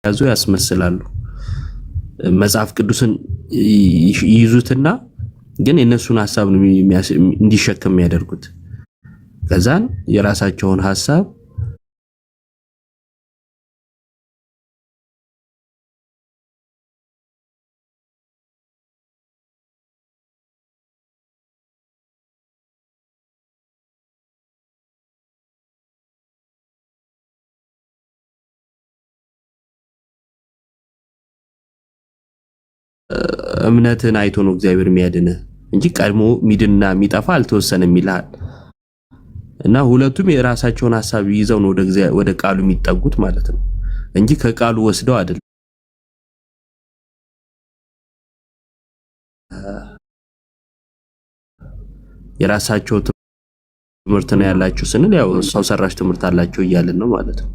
ያዙ ያስመስላሉ። መጽሐፍ ቅዱስን ይይዙትና ግን የነሱን ሐሳብ ነው እንዲሸከም የሚያደርጉት። ከዛን የራሳቸውን ሐሳብ እምነትን አይቶ ነው እግዚአብሔር የሚያድንህ እንጂ ቀድሞ ሚድንና የሚጠፋ አልተወሰነም ይላል። እና ሁለቱም የራሳቸውን ሐሳብ ይዘው ነው ወደ ቃሉ የሚጠጉት ማለት ነው እንጂ ከቃሉ ወስደው አይደለም። የራሳቸው ትምህርት ነው ያላቸው ስንል ያው ሰው ሰራሽ ትምህርት አላቸው እያልን ነው ማለት ነው።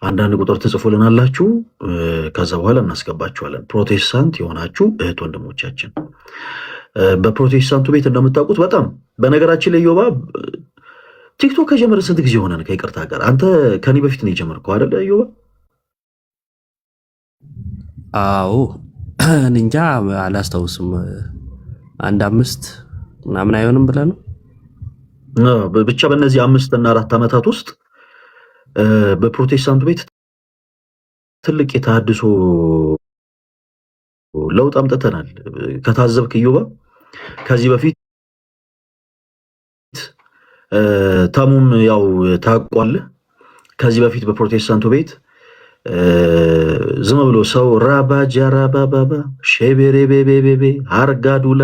አንዳንድ ቁጥር ትጽፉልናላችሁ፣ ከዛ በኋላ እናስገባችኋለን። ፕሮቴስታንት የሆናችሁ እህት ወንድሞቻችን በፕሮቴስታንቱ ቤት እንደምታውቁት በጣም በነገራችን ላይ ዮባ ቲክቶክ ከጀመረ ስንት ጊዜ ሆነን? ከይቅርታ ጋር አንተ ከኔ በፊት ነው የጀመርከው አይደለ ዮባ? አዎ እንጃ አላስታውስም። 1-5 ምናምን አይሆንም ብለህ ነው? ብቻ በእነዚህ 5 እና 4 ዓመታት ውስጥ በፕሮቴስታንቱ ቤት ትልቅ የተሐድሶ ለውጥ አምጥተናል። ከታዘብክ ዮባ ከዚህ በፊት ታሙም ያው ታውቋለህ። ከዚህ በፊት በፕሮቴስታንቱ ቤት ዝም ብሎ ሰው ራባ ጃራባባባ ሼቤሬቤቤቤ አርጋዱላ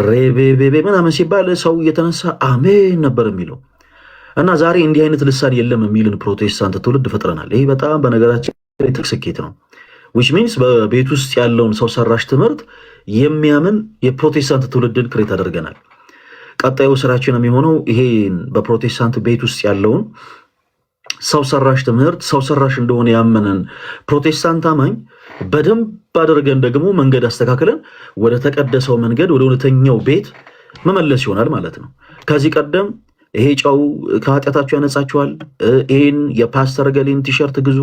ሬቤቤቤ ምናምን ሲባል ሰው እየተነሳ አሜን ነበር የሚለው እና ዛሬ እንዲህ አይነት ልሳን የለም የሚልን ፕሮቴስታንት ትውልድ ፈጥረናል። ይሄ በጣም በነገራችን ላይ ትልቅ ስኬት ነው። which means በቤት ውስጥ ያለውን ሰው ሰራሽ ትምህርት የሚያምን የፕሮቴስታንት ትውልድን ክሬት አድርገናል። ቀጣዩ ስራችን የሚሆነው ይሄን በፕሮቴስታንት ቤት ውስጥ ያለውን ሰው ሰራሽ ትምህርት ሰው ሰራሽ እንደሆነ ያመነን ፕሮቴስታንት አማኝ በደንብ አድርገን ደግሞ መንገድ አስተካክለን ወደ ተቀደሰው መንገድ ወደ እውነተኛው ቤት መመለስ ይሆናል ማለት ነው። ከዚህ ቀደም ይሄ ጨው ከኃጢአታችሁ ያነጻችኋል፣ ይሄን የፓስተር ገሊን ቲሸርት ግዙ፣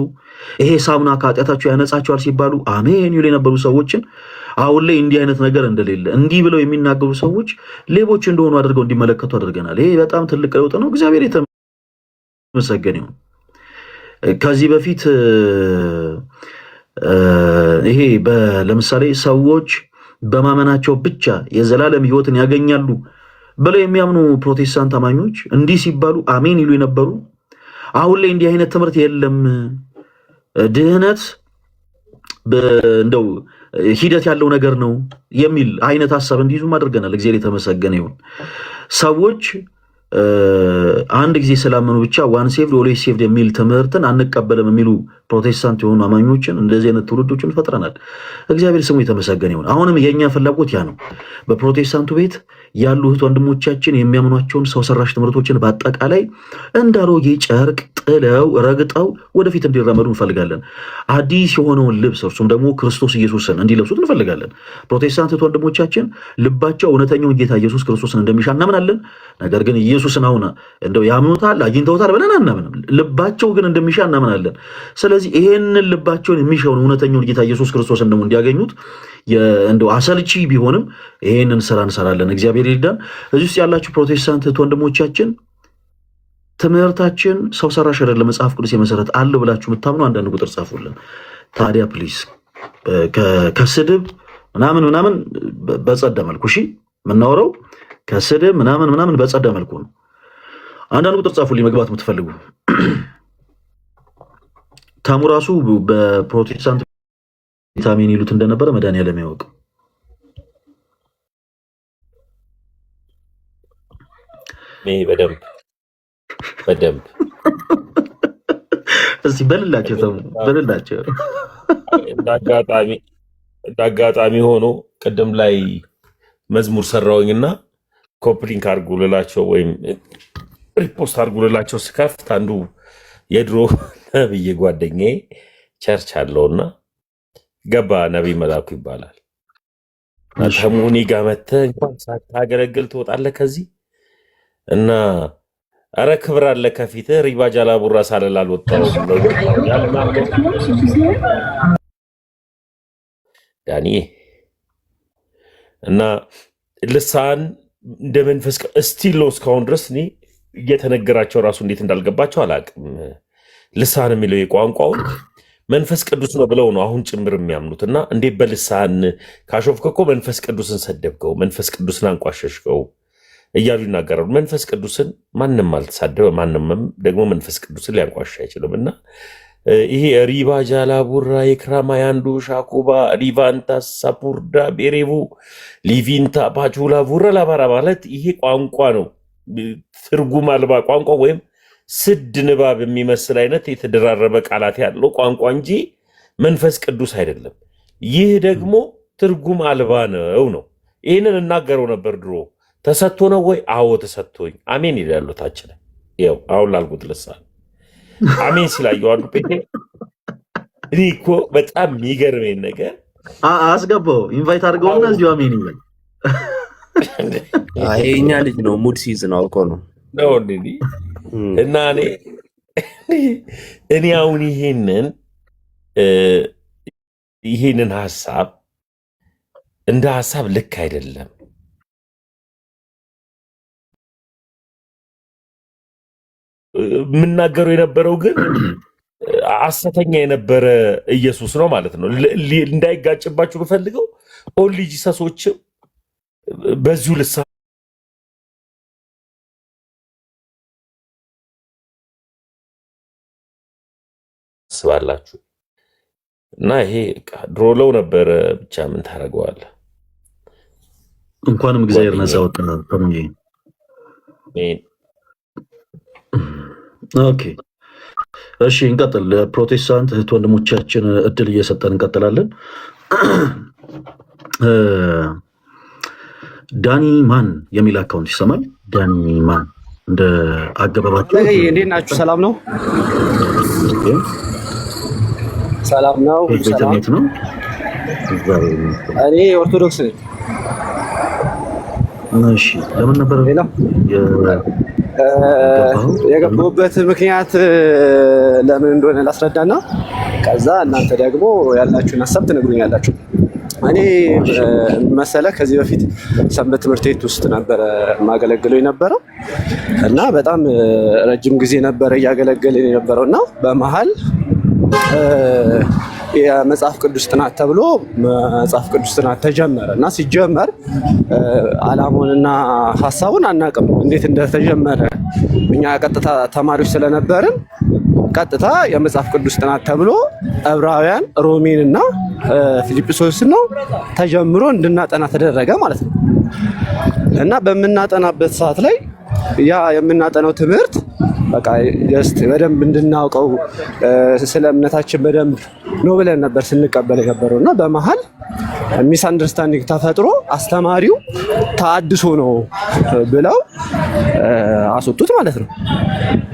ይሄ ሳሙና ከኃጢአታችሁ ያነጻችኋል ሲባሉ አሜን ይሉ የነበሩ ሰዎችን አሁን ላይ እንዲህ አይነት ነገር እንደሌለ እንዲህ ብለው የሚናገሩ ሰዎች ሌቦች እንደሆኑ አድርገው እንዲመለከቱ አድርገናል። ይሄ በጣም ትልቅ ለውጥ ነው። እግዚአብሔር የተመሰገነ ይሁን። ከዚህ በፊት ይሄ ለምሳሌ ሰዎች በማመናቸው ብቻ የዘላለም ሕይወትን ያገኛሉ ብለው የሚያምኑ ፕሮቴስታንት አማኞች እንዲህ ሲባሉ አሜን ይሉ የነበሩ አሁን ላይ እንዲህ አይነት ትምህርት የለም፣ ድህነት እንደው ሂደት ያለው ነገር ነው የሚል አይነት ሐሳብ እንዲይዙም አድርገናል። እግዚአብሔር የተመሰገነ ይሁን። ሰዎች አንድ ጊዜ ስላመኑ ብቻ ዋን ሴቭድ ኦልዌይስ ሴቭድ የሚል ትምህርትን አንቀበልም የሚሉ ፕሮቴስታንት የሆኑ አማኞችን እንደዚህ አይነት ትውልዶችን ፈጥረናል። እግዚአብሔር ስሙ የተመሰገነ ይሁን። አሁንም የኛ ፍላጎት ያ ነው። በፕሮቴስታንቱ ቤት ያሉ እህት ወንድሞቻችን የሚያምኗቸውን ሰው ሰራሽ ትምህርቶችን በአጠቃላይ እንዳሮጌ ጨርቅ ጥለው ረግጠው ወደፊት እንዲራመዱ እንፈልጋለን። አዲስ የሆነውን ልብስ እርሱም ደግሞ ክርስቶስ ኢየሱስን እንዲለብሱት እንፈልጋለን። ፕሮቴስታንት እህት ወንድሞቻችን ልባቸው እውነተኛውን ጌታ ኢየሱስ ክርስቶስን እንደሚሻ እናምናለን። ነገር ግን ኢየሱስን አሁን እንደው ያምኑታል አግኝተውታል ብለን አናምንም። ልባቸው ግን እንደሚሻ እናምናለን። ስለዚህ ይሄንን ልባቸውን የሚሻውን እውነተኛውን ጌታ ኢየሱስ ክርስቶስን ደግሞ እንዲያገኙት እንደው አሰልቺ ቢሆንም ይሄንን ስራ እንሰራለን። እግዚአብሔር ይርዳን። እዚህ ውስጥ ያላችሁ ፕሮቴስታንት ወንድሞቻችን ትምህርታችን ሰው ሰራሽ አይደለም፣ መጽሐፍ ቅዱስ የመሰረት አለው ብላችሁ የምታምኑ አንዳንድ ቁጥር ጻፉልን። ታዲያ ፕሊዝ ከስድብ ምናምን በጸዳ መልኩ እሺ፣ የምናወራው ከስድብ ምናምን በጸዳ መልኩ ነው። አንዳንድ ቁጥር ጻፉልኝ መግባት የምትፈልጉ። ታሙ ራሱ በፕሮቴስታንት ቪታሚን ይሉት እንደነበረ መድኃኒዓለም ያውቅ። በደንብ እስቲ በልላቸው ተሙ በልላቸው። እንዳጋጣሚ ሆኖ ቅድም ላይ መዝሙር ሰራውኝና ኮፕሊንክ አድርጉ ልላቸው ወይም ሪፖስት አድርጉ ልላቸው ስከፍት አንዱ የድሮ ነብይ ጓደኛዬ ቸርች አለውና ገባ። ነቢይ መላኩ ይባላል። ተሙኒ ጋር መተህ እንኳን ሳታገለግል ትወጣለህ ከዚህ እና አረ ክብር አለ ከፊትህ ሪባ ጃላቡራ ሳለል አልወጣሁም ነው ዳኒ እና ልሳን እንደ መንፈስ ስቲል ነው እስካሁን ድረስ እኔ እየተነገራቸው ራሱ እንዴት እንዳልገባቸው አላውቅም። ልሳን የሚለው የቋንቋውን መንፈስ ቅዱስ ነው ብለው ነው አሁን ጭምር የሚያምኑት። እና እንዴት በልሳን ካሾፍክ እኮ መንፈስ ቅዱስን ሰደብከው፣ መንፈስ ቅዱስን አንቋሸሽከው እያሉ ይናገራሉ። መንፈስ ቅዱስን ማንም አልተሳደበ፣ ማንም ደግሞ መንፈስ ቅዱስን ሊያንቋሽ አይችልም። እና ይሄ ሪባ ጃላቡራ የክራማ ያንዱ ሻኩባ ሪቫንታ ሳፑርዳ ቤሬቡ ሊቪንታ ባቹላ ቡራ ላባራ ማለት ይሄ ቋንቋ ነው። ትርጉም አልባ ቋንቋ ወይም ስድ ንባብ የሚመስል አይነት የተደራረበ ቃላት ያለው ቋንቋ እንጂ መንፈስ ቅዱስ አይደለም። ይህ ደግሞ ትርጉም አልባ ነው። ይህንን እናገረው ነበር ድሮ። ተሰጥቶ ነው ወይ? አዎ ተሰጥቶኝ። አሜን ይላሉ ታች ላይ። ይኸው አሁን ላልኩት ልሳን አሜን ሲላየው አንዱ ጴንጤ እኔ እኮ በጣም የሚገርመኝ ነገር አስገባው ኢንቫይት አድርገውና እዚሁ አሜን ይላል። የእኛ ልጅ ነው ሙድ ሲዝን አውቆ ነው እና እኔ አሁን ይሄንን ሀሳብ እንደ ሀሳብ ልክ አይደለም። የምናገረው የነበረው ግን ሐሰተኛ የነበረ ኢየሱስ ነው ማለት ነው። እንዳይጋጭባችሁ ብፈልገው ኦንሊ ጂሰሶችም በዚሁ ልሳን ስባላችሁ እና ይሄ ድሮ ለው ነበረ። ብቻ ምን ታደርገዋለህ? እንኳንም እግዚአብሔር ነፃ ወጣ። ኦኬ እሺ፣ እንቀጥል። ለፕሮቴስታንት እህት ወንድሞቻችን እድል እየሰጠን እንቀጥላለን። ዳኒ ማን የሚል አካውንት ይሰማል። ዳኒ ማን እንደ አገባባቸው። እንዴት ናችሁ? ሰላም ነው? ሰላም ነው። ሰላም ነው። እኔ ኦርቶዶክስ ነኝ። እሺ፣ ለምን ነበር ሌላ የገባሁበት ምክንያት ለምን እንደሆነ ላስረዳና ከዛ እናንተ ደግሞ ያላችሁን ሀሳብ ትነግሩኛላችሁ። እኔ መሰለ ከዚህ በፊት ሰንበት ትምህርት ቤት ውስጥ ነበረ ማገለግለው የነበረው እና በጣም ረጅም ጊዜ ነበረ እያገለገልን የነበረው እና በመሀል የመጽሐፍ ቅዱስ ጥናት ተብሎ መጽሐፍ ቅዱስ ጥናት ተጀመረ እና ሲጀመር ዓላማውንና ሀሳቡን አናውቅም እንዴት እንደተጀመረ። እኛ ቀጥታ ተማሪዎች ስለነበርን ቀጥታ የመጽሐፍ ቅዱስ ጥናት ተብሎ ዕብራውያን፣ ሮሜን እና ፊልጵስዩስን ነው ተጀምሮ እንድናጠና ተደረገ ማለት ነው። እና በምናጠናበት ሰዓት ላይ ያ የምናጠናው ትምህርት በቃ ጀስት በደንብ እንድናውቀው ስለ እምነታችን በደንብ ነው ብለን ነበር ስንቀበል የነበረው እና በመሀል ሚስ አንደርስታንዲንግ ተፈጥሮ አስተማሪው ተሐድሶ ነው ብለው አስወጡት ማለት ነው።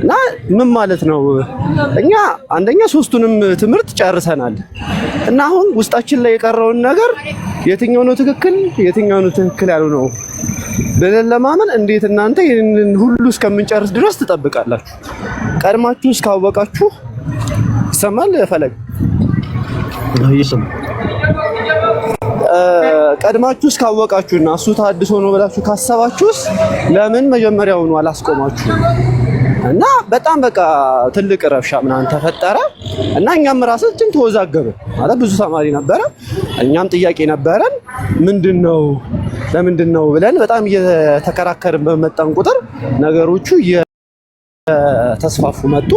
እና ምን ማለት ነው? እኛ አንደኛ ሶስቱንም ትምህርት ጨርሰናል እና አሁን ውስጣችን ላይ የቀረውን ነገር የትኛው ነው ትክክል የትኛው ነው ትክክል ያልሆነው ብለን ለማመን እንዴት እናንተ ይህንን ሁሉ እስከምንጨርስ ድረስ ትጠብቃላችሁ? ቀድማችሁ እስካወቃችሁ ይሰማል ፈለግ ቀድማችሁ እስካወቃችሁና እሱ ተሐድሶ ነው ብላችሁ ካሰባችሁስ ለምን መጀመሪያውኑ አላስቆማችሁ? እና በጣም በቃ ትልቅ ረብሻ ምናምን ተፈጠረ እና እኛም ራሳችን ተወዛገብን ማለት ብዙ ተማሪ ነበረ፣ እኛም ጥያቄ ነበረን። ምንድነው ለምንድነው ብለን በጣም እየተከራከርን በመጣን ቁጥር ነገሮቹ የተስፋፉ መጡ።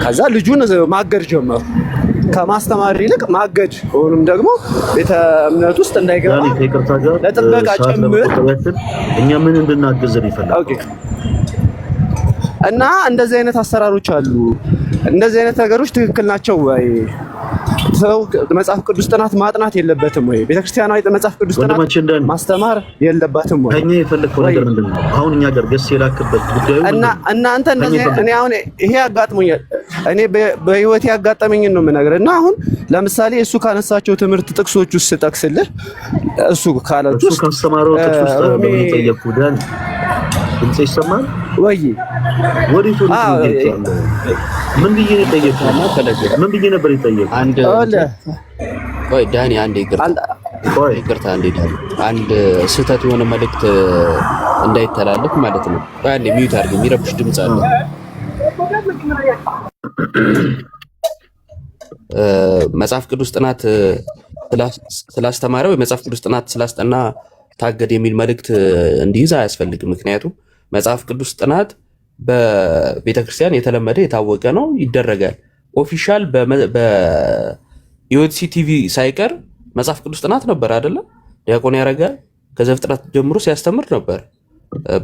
ከዛ ልጁን ማገድ ጀመሩ። ከማስተማር ይልቅ ማገድ ወይንም ደግሞ ቤተ እምነት ውስጥ እንዳይገባ ለጥበቃ ጭምር እኛ ምን እንድናገዘን ይፈልጋል። ኦኬ። እና እንደዚህ አይነት አሰራሮች አሉ። እንደዚህ አይነት ነገሮች ትክክል ናቸው ወይ? ሰው መጽሐፍ ቅዱስ ጥናት ማጥናት የለበትም ወይ? ቤተክርስቲያናዊ መጽሐፍ ቅዱስ ጥናት ማስተማር የለባትም ወይ? ከኛ የፈለግከው ነገር ምንድን ነው? አሁን እኛ ጋር ገስ የላክበት ጉዳዩ እና እናንተ እንደዚህ እኔ አሁን ይሄ አጋጥሞኛል። እኔ በህይወት ያጋጠመኝን ነው የምነግርህ። እና አሁን ለምሳሌ እሱ ካነሳቸው ትምህርት ጥቅሶች ውስጥ ጠቅስልህ እሱ ካላችሁ እሱ ካስተማረው ጥቅስ ውስጥ ነው የጠየቅኩህ። ዳን ድምጽ ይሰማል ወይ? ወዴት ምን ብዬ ነው የጠየቅኩህ? ምን ብዬ ነበር የጠየቅኩህ? አንድ ቆይ ዳኒ አንድ ይቅርታ አንድ ስህተት የሆነ መልእክት እንዳይተላለፍ ማለት ነው። አንዴ ሚዩት አድርግ፣ የሚረብሽ ድምጽ አለ። መጽሐፍ ቅዱስ ጥናት ስላስተማረ ወይ መጽሐፍ ቅዱስ ጥናት ስላስጠና ታገድ የሚል መልእክት እንዲይዝ አያስፈልግም። ምክንያቱም መጽሐፍ ቅዱስ ጥናት በቤተክርስቲያን የተለመደ የታወቀ ነው፣ ይደረጋል። ኦፊሻል በኢኦቲሲ ቲቪ ሳይቀር መጽሐፍ ቅዱስ ጥናት ነበር አይደለ? ዲያቆን ያረጋል ከዘፍጥረት ጀምሮ ሲያስተምር ነበር።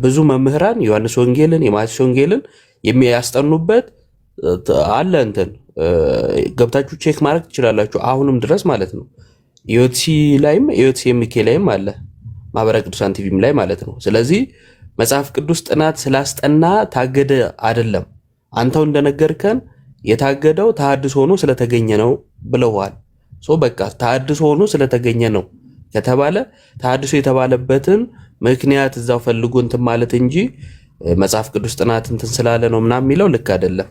ብዙ መምህራን ዮሐንስ ወንጌልን የማቴዎስ ወንጌልን የሚያስጠኑበት አለ። እንትን ገብታችሁ ቼክ ማድረግ ትችላላችሁ፣ አሁንም ድረስ ማለት ነው። ኢኦቲሲ ላይም ኢኦቲሲ ኤምኬ ላይም አለ፣ ማህበረ ቅዱሳን ቲቪም ላይ ማለት ነው። ስለዚህ መጽሐፍ ቅዱስ ጥናት ስላስጠና ታገደ አይደለም። አንተው እንደነገርከን የታገደው ተሐድሶ ሆኖ ስለተገኘ ነው ብለዋል። በቃ ተሐድሶ ሆኖ ስለተገኘ ነው ከተባለ ተሐድሶ የተባለበትን ምክንያት እዛው ፈልጎ እንትን ማለት እንጂ መጽሐፍ ቅዱስ ጥናት እንትን ስላለ ነው ምናምን የሚለው ልክ አይደለም።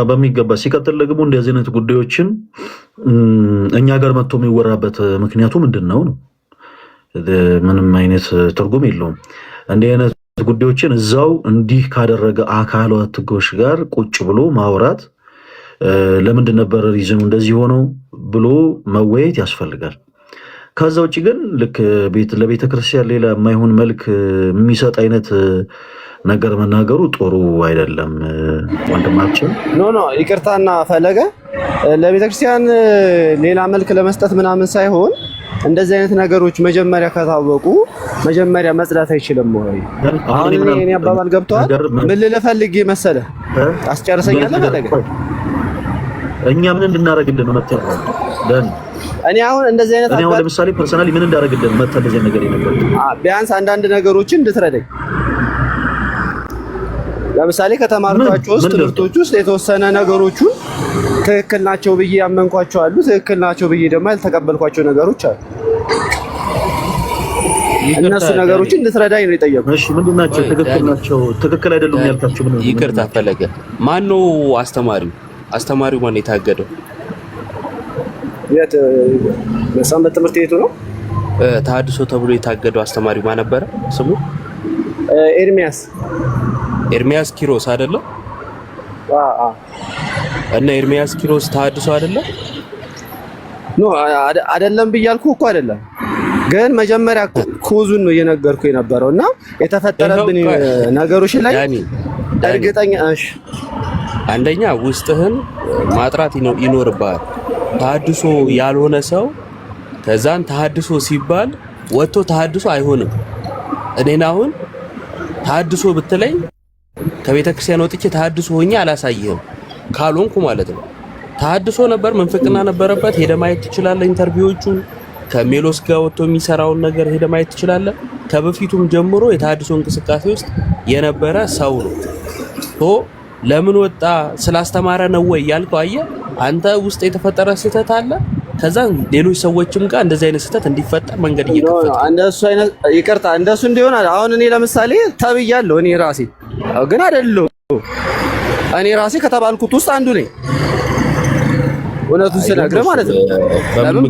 በሚገባ ሲቀጥል ደግሞ እንደዚህ አይነት ጉዳዮችን እኛ ጋር መጥቶ የሚወራበት ምክንያቱ ምንድን ነው? ምንም አይነት ትርጉም የለውም። እንዲህ አይነት ጉዳዮችን እዛው እንዲህ ካደረገ አካላቶች ጋር ቁጭ ብሎ ማውራት ለምንድን ነበር ሪዝኑ እንደዚህ ሆነው ብሎ መወያየት ያስፈልጋል። ከዛ ውጭ ግን ልክ ለቤተ ክርስቲያን ሌላ የማይሆን መልክ የሚሰጥ አይነት ነገር መናገሩ ጥሩ አይደለም። ወንድማችን ኖ ይቅርታና ፈለገ ለቤተ ክርስቲያን ሌላ መልክ ለመስጠት ምናምን ሳይሆን እንደዚህ አይነት ነገሮች መጀመሪያ ከታወቁ መጀመሪያ መጽዳት አይችልም ወይ? አሁን እኔ አባባል ገብቷል። ምን ልፈልግ መሰለህ? አስጨርሰኛለህ ፈለገ። እኛ ምን እንድናረግልን ነው መጥተህ? እኔ አሁን እንደዚህ አይነት እኔ አሁን ለምሳሌ ፐርሰናሊ ምን እንዳረግልን መጥተህ እንደዚህ ነገር ይነበር ቢያንስ አንዳንድ ነገሮችን እንድትረዳኝ። ለምሳሌ ከተማርኳቸው ውስጥ ትምህርቶች ውስጥ የተወሰነ ነገሮቹን ትክክል ናቸው ብዬ ያመንኳቸው አሉ፣ ትክክል ናቸው ብዬ ደግሞ ያልተቀበልኳቸው ነገሮች አሉ። እነሱ ነገሮችን እንድትረዳኝ ነው የጠየቁት። እሺ ምንድን ናቸው? ትክክል ናቸው ትክክል አይደሉም ያልካቸው ምን? ይቅርታ ፈለገ። ማን ነው አስተማሪው? አስተማሪው ማን የታገደው? የት በሰንበት ትምህርት ቤቱ ነው ተሐድሶ ተብሎ የታገደው አስተማሪው ማን ነበረ ስሙ? ኤርሚያስ ኪሮስ አይደለም? እና ኤርሚያስ ኪሮስ ተሐድሶ አይደለም? አይደለም ብያልኩ እኮ አይደለም፣ ግን መጀመሪያ ኮዙን ነው እየነገርኩ የነበረው እና የተፈጠረብን ነገሮች ላይ እርግጠኛ እሺ፣ አንደኛ ውስጥህን ማጥራት ይኖርብሃል። ተሐድሶ ያልሆነ ሰው ከዛን ተሐድሶ ሲባል ወጥቶ ተሐድሶ አይሆንም። እኔን አሁን ተሐድሶ ብትለኝ ከቤተ ክርስቲያን ወጥቼ ተሐድሶ ሆኜ አላሳይህም ካልሆንኩ ማለት ነው። ተሐድሶ ነበር፣ መንፈቅና ነበረበት። ሄደ ማየት ትችላለህ። ኢንተርቪዎቹን ከሜሎስ ጋር ወጥቶ የሚሰራውን ነገር ሄደ ማየት ትችላለህ። ከበፊቱም ጀምሮ የተሐድሶ እንቅስቃሴ ውስጥ የነበረ ሰው ነው። ለምን ወጣ ስላስተማረ ነው ወይ ያልከው? አየህ አንተ ውስጥ የተፈጠረ ስህተት አለ። ከዛ ሌሎች ሰዎችም ጋር እንደዚህ አይነት ስህተት እንዲፈጠር መንገድ እየከፈተ እንደሱ አይነት ይቅርታ እንደሱ እንዲሆን አሁን እኔ ለምሳሌ ተብያለሁ። እኔ ራሴ ግን አይደለም እኔ ራሴ ከተባልኩት ውስጥ አንዱ ነኝ። እውነቱን ስነግርህ ማለት ነው። ለምን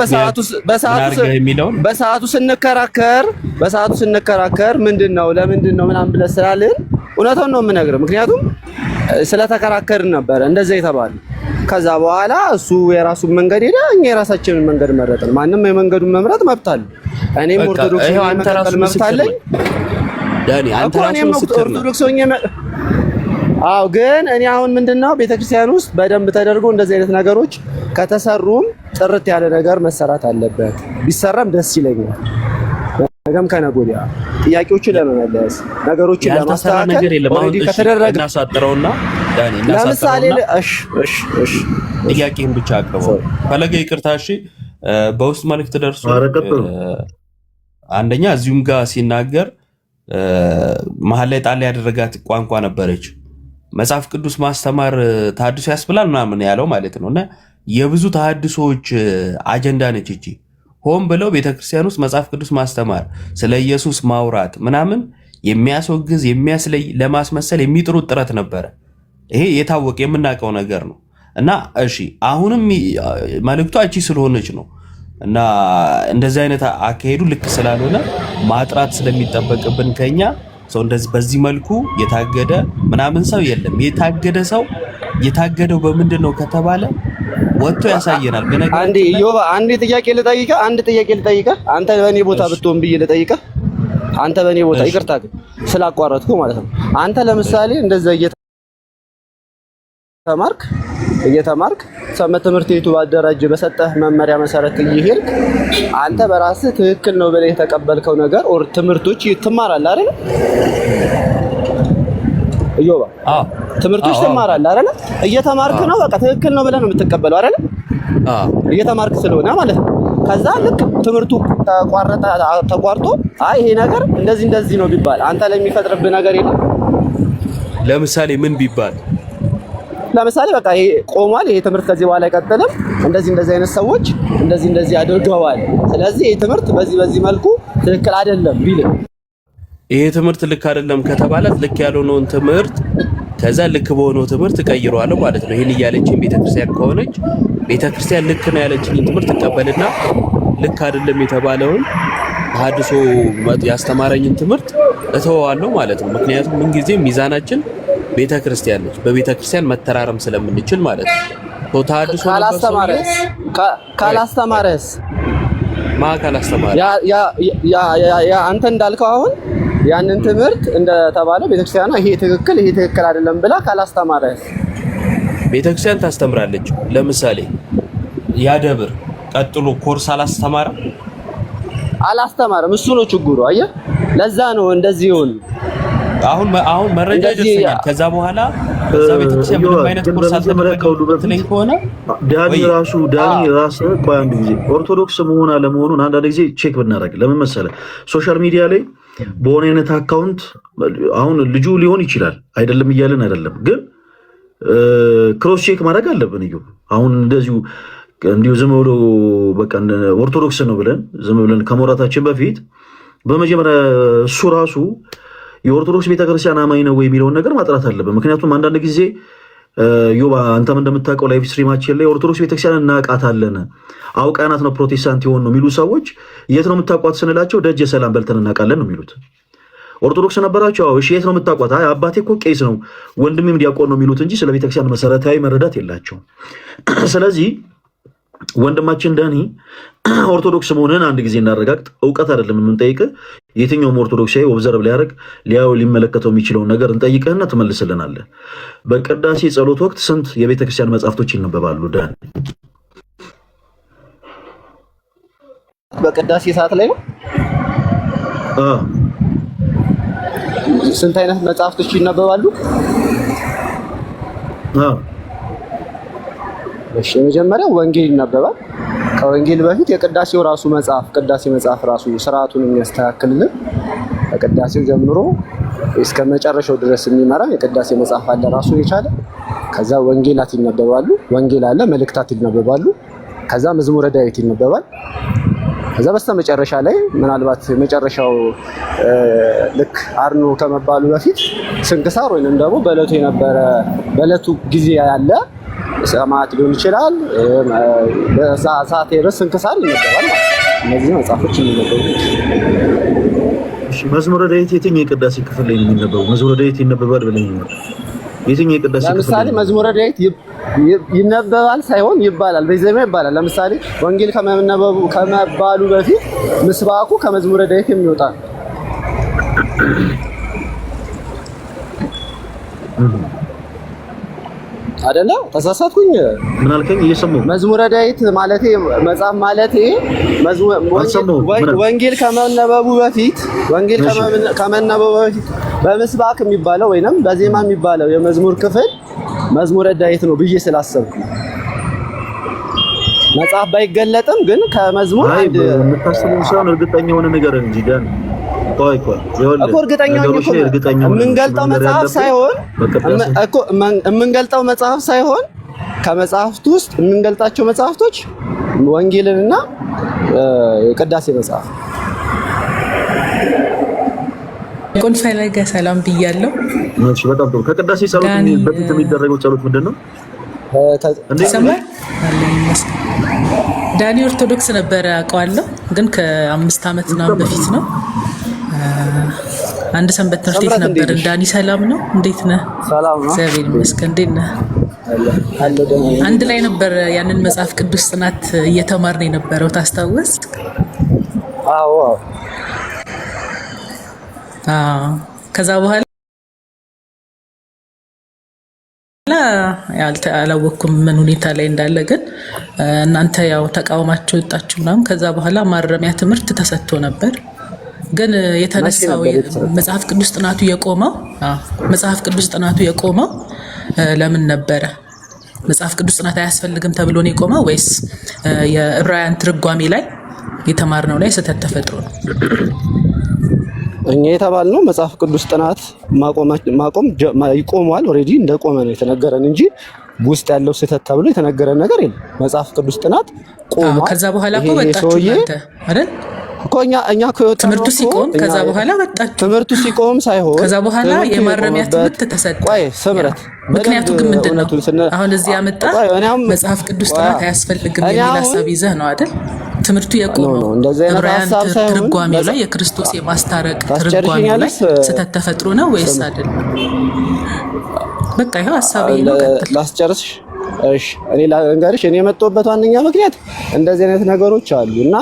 በሰዓቱ ስንከራከር ምንድነው ለምንድነው ምናምን ብለህ ስላልን እውነቱን ነው የምነግርህ። ምክንያቱም ስለተከራከርን ነበር እንደዛ የተባለ። ከዛ በኋላ እሱ የራሱን መንገድ ሄደ፣ እኛ የራሳችንን መንገድ መረጥን። ማንም የመንገዱን መምረጥ መብት አለ። እኔም ኦርቶዶክስ መቀጠል መብት አለኝ ዳኒ። አንተ ራስህ ኦርቶዶክስ ሆኜ አዎ። ግን እኔ አሁን ምንድነው ቤተክርስቲያን ውስጥ በደንብ ተደርጎ እንደዚህ አይነት ነገሮች ከተሰሩም ጥርት ያለ ነገር መሰራት አለበት። ቢሰራም ደስ ይለኛል። ነገም ከነገ ወዲያ ጥያቄዎችን ለመመለስ ነገሮችን ለማስተካከል ከተደረገ እናሳጥረውና ዳኒ ለምሳሌ እሺ ጥያቄን ብቻ አቅርበው ፈለገ ይቅርታ እሺ በውስጥ መልእክት ደርሶ አንደኛ እዚሁም ጋር ሲናገር መሀል ላይ ጣል ያደረጋት ቋንቋ ነበረች መጽሐፍ ቅዱስ ማስተማር ተሐድሶ ያስብላል ምናምን ያለው ማለት ነውና የብዙ ተሐድሶች አጀንዳ ነች እቺ ሆም ብለው ቤተክርስቲያን ውስጥ መጽሐፍ ቅዱስ ማስተማር ስለ ኢየሱስ ማውራት ምናምን የሚያስወግዝ የሚያስለይ ለማስመሰል የሚጥሩት ጥረት ነበር ይሄ የታወቀ የምናውቀው ነገር ነው እና እሺ አሁንም መልእክቱ እቺ ስለሆነች ነው እና እንደዚህ አይነት አካሄዱ ልክ ስላልሆነ ማጥራት ስለሚጠበቅብን ከኛ ሰው እንደዚህ በዚህ መልኩ የታገደ ምናምን ሰው የለም የታገደ ሰው የታገደው በምንድነው ከተባለ ወጥቶ ያሳየናል በነገር አንዴ ዮባ አንዴ ጥያቄ ልጠይቀህ አንተ በእኔ ቦታ ብትሆን ብዬ ልጠይቀህ አንተ በእኔ ቦታ ይቅርታ ግን ስላቋረጥኩ ማለት ነው አንተ ለምሳሌ እንደዛ እየተማርክ ሰንበት ትምህርት ቤቱ ባደራጀ በሰጠህ መመሪያ መሰረት እየሄድክ አንተ በራስህ ትክክል ነው ብለህ የተቀበልከው ነገር ኦር ትምህርቶች ትማራለህ አይደል እዮባ ትምህርቶች ትማራለህ አይደል እየተማርክ ነው በቃ ትክክል ነው ብለህ ነው የምትቀበለው አይደል እየተማርክ ስለሆነ ማለት ነው ከዛ ልክ ትምህርቱ ተቋርጦ አይ ይሄ ነገር እንደዚህ ነው ቢባል አንተ ላይ የሚፈጥርብህ ነገር የለም ለምሳሌ ምን ቢባል ለምሳሌ በቃ ይሄ ቆሟል ይሄ ትምህርት ከዚህ በኋላ አይቀጥልም እንደዚህ አይነት ሰዎች እንደዚህ አድርገዋል ስለዚህ ይሄ ትምህርት በዚህ መልኩ ትክክል አይደለም ቢል ይሄ ትምህርት ልክ አይደለም ከተባለ ልክ ያልሆነውን ትምህርት ከዛ ልክ በሆነው ትምህርት ቀይረዋል ማለት ነው ይሄን ያለችን ቤተክርስቲያን ከሆነች ቤተክርስቲያን ልክ ነው ያለችን ትምህርት ተቀበልና ልክ አይደለም የተባለውን ተሐድሶ ያስተማረኝን ትምህርት እተዋለሁ ማለት ነው ምክንያቱም ምን ጊዜ ሚዛናችን ቤተክርስቲያን ነች በቤተክርስቲያን መተራረም ስለምንችል ማለት ነው ተሐድሶ ካላስተማረስ ያ አንተ እንዳልከው አሁን ያንን ትምህርት እንደተባለው ቤተክርስቲያኗ ይሄ ትክክል አይደለም ብላ ካላስተማረስ ቤተክርስቲያን ታስተምራለች ለምሳሌ ያደብር ቀጥሎ ኮርስ አላስተማረም እሱ ነው ችግሩ አየህ ለዛ ነው እንደዚህ ይሁን አሁን መረጃ ይደርሰኛል ከዛ በኋላ በዛ ቤተክርስቲያን ምንም አይነት ኮርስ አልተመረቀውልኝ ከሆነ ዳኒ ራሱ ቆይ አንድ ጊዜ ኦርቶዶክስ መሆን አለመሆኑን አንዳንድ ጊዜ ቼክ ብናደርግ ለምን መሰለህ ሶሻል ሚዲያ ላይ በሆነ አይነት አካውንት አሁን ልጁ ሊሆን ይችላል አይደለም እያልን አይደለም ግን ክሮስ ቼክ ማድረግ አለብን እዩ አሁን እንዲሁ ዝም ብሎ በቃ ኦርቶዶክስ ነው ብለን ዝም ብለን ከመውራታችን በፊት በመጀመሪያ እሱ ራሱ የኦርቶዶክስ ቤተክርስቲያን አማኝ ነው ወይ የሚለውን ነገር ማጥራት አለብን ምክንያቱም አንዳንድ ጊዜ ዮባ አንተም እንደምታውቀው ላይቭ ስትሪማችን ላይ ኦርቶዶክስ ቤተክርስቲያን እናውቃታለን አውቃናት ነው ፕሮቴስታንት የሆን ነው የሚሉ ሰዎች የት ነው የምታውቋት ስንላቸው ደጀ ሰላም በልተን እናውቃለን ነው የሚሉት ኦርቶዶክስ ነበራቸው እሺ የት ነው የምታውቋት አይ አባቴ እኮ ቄስ ነው ወንድሜም ዲያቆን ነው የሚሉት እንጂ ስለ ቤተክርስቲያን መሰረታዊ መረዳት የላቸውም ስለዚህ ወንድማችን ዳኒ ኦርቶዶክስ መሆንን አንድ ጊዜ እናረጋግጥ ዕውቀት አይደለም የምንጠይቅህ የትኛውም ኦርቶዶክሳዊ ኦብዘርቭ ሊያው ሊመለከተው የሚችለውን ነገር እንጠይቅህና ትመልስልናለህ በቅዳሴ ጸሎት ወቅት ስንት የቤተክርስቲያን መጻሕፍቶች ይነበባሉ ዳኒ በቅዳሴ ሰዓት ላይ ነው ስንት አይነት መጻሕፍቶች ይነበባሉ እሺ መጀመሪያ ወንጌል ይነበባል ከወንጌል በፊት የቅዳሴው ራሱ ቅዳሴ መጽሐፍ ራሱ ስርዓቱን የሚያስተካክልልን ከቅዳሴው ጀምሮ እስከ መጨረሻው ድረስ የሚመራ የቅዳሴ መጽሐፍ አለ ራሱ የቻለ ከዛ ወንጌላት ይነበባሉ ወንጌል አለ መልእክታት ይነበባሉ ከዛ መዝሙረ ዳዊት ይነበባል ከዛ በስተመጨረሻ ላይ ምናልባት መጨረሻው ልክ አርኖ ከመባሉ በፊት ስንክሳር ወይንም ደግሞ በዕለቱ ጊዜ ያለ ሰማዕት ሊሆን ይችላል በዛ ሰዓት የረስ ስንክሳር ይነበባል ማለት ነው እነዚህ መጽሐፎች ይነበባሉ እሺ መዝሙረ ዳዊት የትኛው የቅዳሴ ክፍል ላይ ነው የሚነበበው መዝሙረ ዳዊት ይነበባል ብለኸኛል የትኛው የቅዳሴ ክፍል ለምሳሌ መዝሙረ ዳዊት ይነበባል ሳይሆን ይባላል በዜማ ይባላል ለምሳሌ ወንጌል ከመባሉ በፊት ምስባኩ ከመዝሙረ ዳዊት የሚወጣ አይደለ ተሳሳትኩኝ ምን አልከኝ እየሰማሁ መዝሙረ ዳዊት ማለቴ መጽሐፍ ማለቴ ወንጌል ከመነበቡ በፊት በምስባክ የሚባለው ወይንም በዜማ የሚባለው የመዝሙር ክፍል መዝሙረ ዳዊት ነው ብዬ ስላሰብኩ መጽሐፍ ባይገለጥም ግን ከመዝሙር አንድ የምታስበው ሳይሆን እርግጠኛ ሆነ ነገር እንጂ ዳን እኮ እርግጠኛ የምንገልጠው መጽሐፍ ሳይሆን እኮ የምንገልጠው መጽሐፍ ሳይሆን ከመጽሐፍት ውስጥ የምንገልጣቸው መጽሐፍቶች ወንጌልንና ቅዳሴ መጽሐፍ ኮንፋይ ላይ ጋር ሰላም ብያለሁ። እሺ በጣም ጥሩ። ከቅዳሴ ጸሎት በፊት የሚደረገው ጸሎት ምንድነው? ዳኒ ኦርቶዶክስ ነበረ አውቀዋለሁ፣ ግን ከ5 ዓመት ምናምን በፊት ነው። አንድ ሰንበት ትምህርት ቤት ነበር። ዳኒ ሰላም ነው? እንዴት ነህ? ሰላም ነው፣ እግዚአብሔር ይመስገን። እንዴት ነህ? አንድ ላይ ነበር ያንን መጽሐፍ ቅዱስ ጥናት እየተማርን የነበረው ታስታውስ? አዎ። ከዛ በኋላ አላወኩም ምን ሁኔታ ላይ እንዳለ፣ ግን እናንተ ያው ተቃውማችሁ ወጣችሁ ምናምን። ከዛ በኋላ ማረሚያ ትምህርት ተሰጥቶ ነበር። ግን የተነሳው መጽሐፍ ቅዱስ ጥናቱ የቆመው ለምን ነበረ? መጽሐፍ ቅዱስ ጥናት አያስፈልግም ተብሎ ነው የቆመው ወይስ የዕብራውያን ትርጓሜ ላይ የተማርነው ላይ ስህተት ተፈጥሮ ነው? እኛ የተባልነው መጽሐፍ ቅዱስ ጥናት ማቆም ይቆማል። ኦሬዲ እንደቆመ ነው የተነገረን እንጂ ውስጥ ያለው ስህተት ተብሎ የተነገረን ነገር የለም። መጽሐፍ ቅዱስ ጥናት ቆሟል። ከዛ በኋላ እኮ ወጣችሁ እናንተ አይደል? እኮ እኛ ትምህርቱ ሲቆም ከዛ በኋላ ወጣችሁ። ትምህርቱ ሲቆም ሳይሆን ከዛ በኋላ የማረሚያ ትምህርት ተሰጠ። ቆይ ስምረት፣ ምክንያቱ ግን ምንድነው? አሁን እዚህ ያመጣ መጽሐፍ ቅዱስ ጥናት አያስፈልግም የሚል ሀሳብ ይዘህ ነው አይደል? ትምህርቱ የቆመው ዕብራውያን ትርጓሜው ላይ የክርስቶስ የማስታረቅ ትርጓሜው ላይ ስህተት ተፈጥሮ ነው ወይስ አይደል? በቃ ይሄው ሀሳቤ ነው። ላስጨርስሽ። እሺ እኔ ላንገርሽ። እኔ የመጣሁበት ዋነኛ ምክንያት እንደዚህ አይነት ነገሮች አሉ እና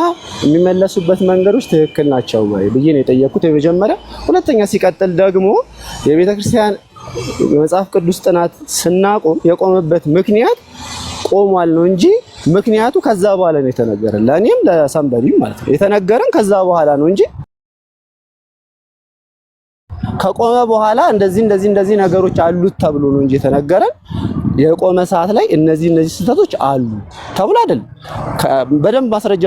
የሚመለሱበት መንገዶች ትክክል ናቸው ወይ ብዬ ነው የጠየኩት የመጀመሪያ። ሁለተኛ ሲቀጥል ደግሞ የቤተ ክርስቲያን የመጽሐፍ ቅዱስ ጥናት ስናቆም የቆመበት ምክንያት ቆሟል ነው እንጂ ምክንያቱ ከዛ በኋላ ነው የተነገረን። ለእኔም ለሰንበዲም ማለት ነው የተነገረን ከዛ በኋላ ነው እንጂ ከቆመ በኋላ እንደዚህ ነገሮች አሉት ተብሎ ነው እንጂ የተነገረን የቆመ ሰዓት ላይ እነዚህ ስህተቶች አሉ ተብሎ አይደለም። በደንብ ማስረጃ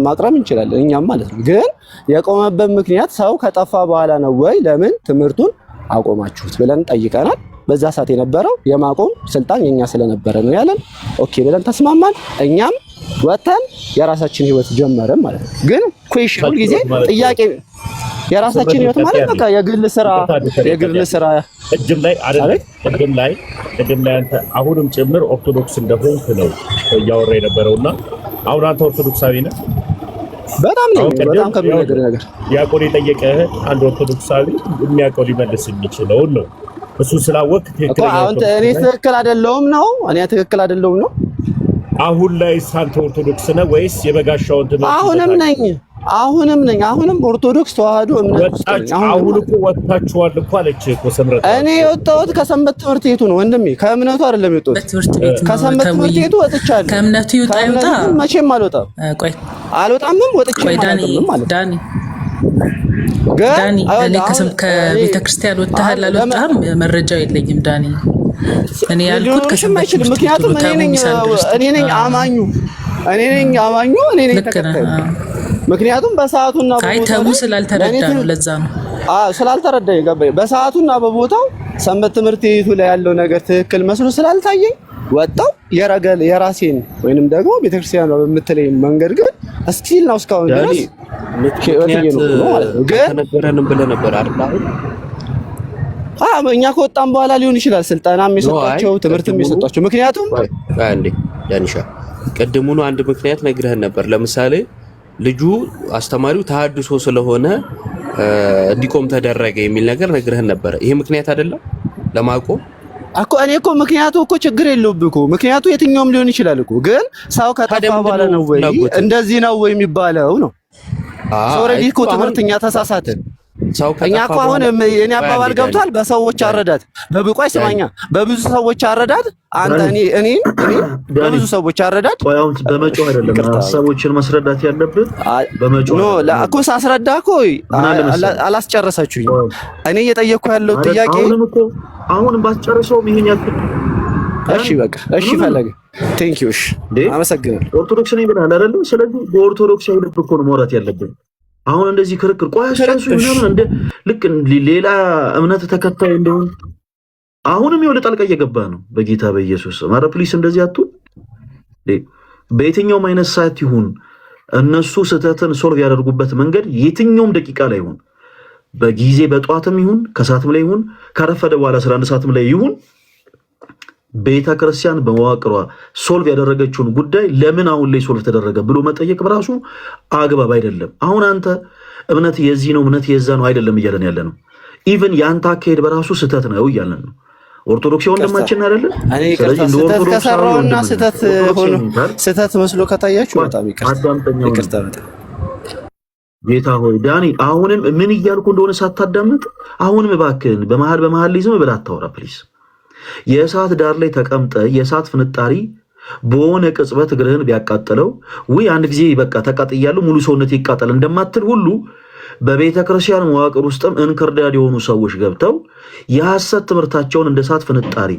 ማቅረብ እንችላለን እኛም ማለት ነው። ግን የቆመበት ምክንያት ሰው ከጠፋ በኋላ ነው ወይ ለምን ትምህርቱን አቆማችሁት ብለን ጠይቀናል። በዛ ሰዓት የነበረው የማቆም ስልጣን የኛ ስለነበረ ነው ያለን። ኦኬ ብለን ተስማማን። እኛም ወተን የራሳችን ህይወት ጀመረን ማለት ነው። ግን ኩዌሽን ሁሉ ጊዜ ጥያቄ የራሳችን ህይወት ማለት በቃ የግል ስራ እጅም ላይ አንተ አሁንም ጭምር ኦርቶዶክስ እንደሆንክ ነው እያወራ የነበረውና አሁን አንተ ኦርቶዶክሳዊ ነህ? በጣም ከሚነገር ነገር ዲያቆን የጠየቀህ አንድ ኦርቶዶክሳዊ የሚያውቀው ሊመልስ የሚችለው ነው። እሱ ስላወቅ እኔ ትክክል አይደለሁም ነው። አሁን ላይ ሳንተ ኦርቶዶክስ ነህ ወይስ የበጋሻውን ትምህርት? አሁንም ነኝ። አሁንም ኦርቶዶክስ ተዋህዶ እምነት ውስጥ ነኝ። አሁን እኮ ወጣችኋል እኮ አለች እኮ ሰምረት። እኔ የወጣሁት ከሰንበት ትምህርት ቤቱ ነው ወንድሜ፣ ከእምነቱ አይደለም የወጣሁት። ከሰንበት ትምህርት ቤቱ ወጥቻለሁ። ከእምነቱ ይውጣ መቼም አልወጣም። አልወጣምም ወጥቻለሁ ማለት ዳኒ እኔ ከቤተ ክርስቲያን ወጥተሃል አልወጣህም መረጃው የለኝም ዳኒ። እኔ ያልኩት ከሰንበት ትምህርት ቤቱ ምክንያቱም እኔ ነኝ አማኙ እኔ ነኝ ተከታዩ። ምክንያቱም በሰዓቱና በቦታው ስላልተረዳ ነው። ለዛ ነው ስላልተረዳኝ ገባኝ። በሰዓቱና በቦታው ሰንበት ትምህርት ቤቱ ላይ ያለው ነገር ትክክል መስሎ ስላልታየኝ ወጣው የራሴን ወይንም ደግሞ ቤተክርስቲያኗ በምትለኝ መንገድ ግን እስቲል ነው እስካሁን ድረስ ተነገረንም ብለህ ነበር አይደል? እኛ ከወጣን በኋላ ሊሆን ይችላል ስልጠናም የሰጧቸው ትምህርትም የሰጧቸው። ምክንያቱም አንዴ ዳንሻ ቀድሙኑ አንድ ምክንያት ነግረህን ነበር። ለምሳሌ ልጁ አስተማሪው ተሐድሶ ስለሆነ እንዲቆም ተደረገ የሚል ነገር ነግረህን ነበር። ይሄ ምክንያት አይደለም ለማቆም እኮ። እኔ እኮ ምክንያቱ እኮ ችግር የለውም እኮ ምክንያቱ የትኛውም ሊሆን ይችላል እኮ። ግን ሰው ከጠፋ በኋላ ነው ወይ እንደዚህ ነው ወይ የሚባለው ነው። ኦሬዲ እኮ ትምህርትኛ ተሳሳትን። እኛ እኮ አሁን የኔ አባባል ገብቷል። በሰዎች አረዳት በብቋይ ስማኛ በብዙ ሰዎች አረዳት አንተ እኔ በብዙ ሰዎች አረዳት በመጮህ አይደለም ሀሳቦችን ማስረዳት ያለብን በመጮህ ነው። ለአኮ ሳስረዳ እኮ አላስጨረሳችሁኝ። እኔ እየጠየቅኩ ያለው ጥያቄ አሁንም ባስጨርሰውም ይሄን ያክል እሺ በቃ እሺ ፈለገ ቴንክ ዩ እሺ አመሰግናለሁ። ኦርቶዶክስ ነኝ ብለሃል አይደል? ስለዚህ በኦርቶዶክሳዊ ልብ እኮ ነው ማውራት ያለብን። አሁን እንደዚህ ክርክር ቆይ አስጨርሱ ምናምን እንደ ልክ ሌላ እምነት ተከታይ እንደሆነ አሁንም ይኸውልህ ጣልቃ እየገባ ነው። በጌታ በኢየሱስ ኧረ ፕሊስ እንደዚህ አትሁን። በየትኛውም አይነት ሰዓት ይሁን እነሱ ስህተትን ሶልቭ ያደርጉበት መንገድ የትኛውም ደቂቃ ላይ ይሁን በጊዜ በጠዋትም ይሁን ከሰዓትም ላይ ይሁን ከረፈደ በኋላ 11 ሰዓትም ላይ ይሁን ቤተ ክርስቲያን በመዋቅሯ ሶልቭ ያደረገችውን ጉዳይ ለምን አሁን ላይ ሶልቭ ተደረገ ብሎ መጠየቅ በራሱ አግባብ አይደለም። አሁን አንተ እምነት የዚህ ነው እምነት የዛ ነው አይደለም እያለን ያለ ነው። ኢቭን ያንተ አካሄድ በራሱ ስህተት ነው እያለን ነው። ኦርቶዶክስ ወንድማችን አይደለም። ስለዚህ እንደ ኦርቶዶክስ ከሰራውና ስህተት መስሎ ከታያችሁ በጣም ይቅርታ። ጌታ ሆይ ዳኒ አሁንም ምን እያልኩ እንደሆነ ሳታዳምጥ አሁንም እባክህን በመሃል ላይ ዝም ብለህ አታወራ ፕሊዝ። የእሳት ዳር ላይ ተቀምጠ የእሳት ፍንጣሪ በሆነ ቅጽበት እግርህን ቢያቃጥለው ወይ አንድ ጊዜ በቃ ተቃጥያለሁ ሙሉ ሰውነት ይቃጠል እንደማትል ሁሉ በቤተ ክርስቲያን መዋቅር ውስጥም እንክርዳድ የሆኑ ሰዎች ገብተው የሐሰት ትምህርታቸውን እንደ እሳት ፍንጣሪ